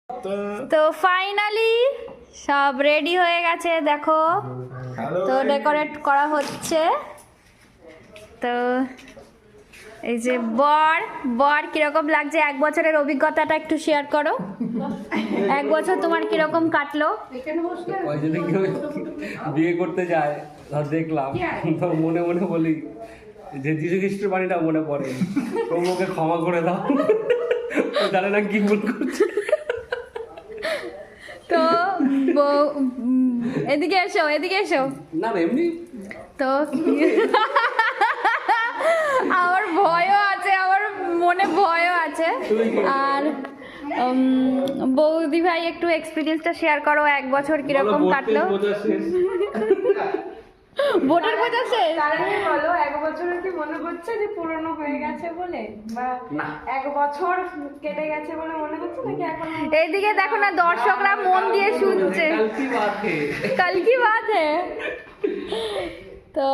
তো ফাইনালি সব রেডি হয়ে গেছে দেখো, তো ডেকোরেট করা হচ্ছে। তো এই যে বর বর কিরকম লাগছে, 1 বছরের অভিজ্ঞতাটা একটু শেয়ার করো। 1 বছর তোমার কিরকম কাটলো? যদি কেউ বিয়ে করতে যায় ধর দেখলাম, তো মনে মনে বলি যে যীশু খ্রিস্টের বাণীটা মনে পড়ে, ওকে ক্ষমা করে দাও, ও জানে না কি ভুল করছে। তো এদিকে এসো, এদিকে এসো। না না এমনি তো আমার ভয়ও আছে, আমার মনে ভয়ও আছে। আর বৌদি ভাই একটু এক্সপিরিয়েন্সটা শেয়ার করো, 1 বছর কিরকম কাটলো? ভোটের বোঝা শেষ। বলো 1 বছরের কি মনে হচ্ছে যে পুরনো হয়ে গেছে বলে, বা 1 বছর কেটে গেছে বলে মনে হচ্ছে নাকি এখন? এইদিকে দেখো না, দর্শকরা মন দিয়ে শুনছে। কাল কি বাত হে। তো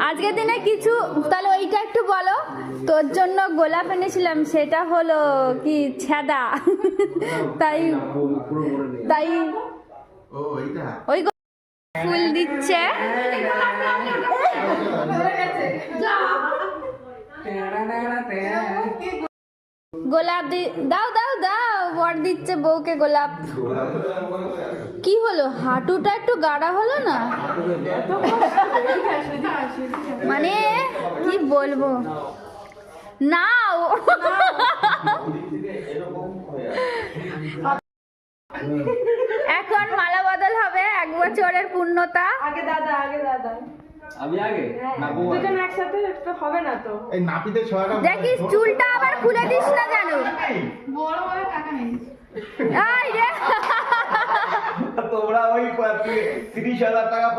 আজকের দিনে কিছু, তাহলে ওইটা একটু বলো। তোর জন্য গোলাপ এনেছিলাম, সেটা হলো কি ছেদা, তাই তাই ওই ফুল দিচ্ছে। গোলাপ দাও দাও দাও, বর দিচ্ছে বউকে গোলাপ। কি হলো, হাঁটুটা একটু গাঢ়া হলো না? মানে কি বলবো, নাও। এখন মালা বদল হবে, 1 বছরের পূর্ণতা। আগে দাদা, আগে দাদা। আমি আগে দুজন একসাথে তো হবে না তো। এই নাপিতে ছয়টা দেখিস চুলটা আবার খুলে দিস না জানো। বড় বড় টাকা নেই। এই রে, তোমরা ওই 30,000 টাকা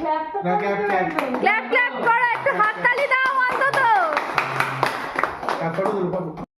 ক্ল্যাপ তো ক্ল্যাপ ক্ল্যাপ ক্ল্যাপ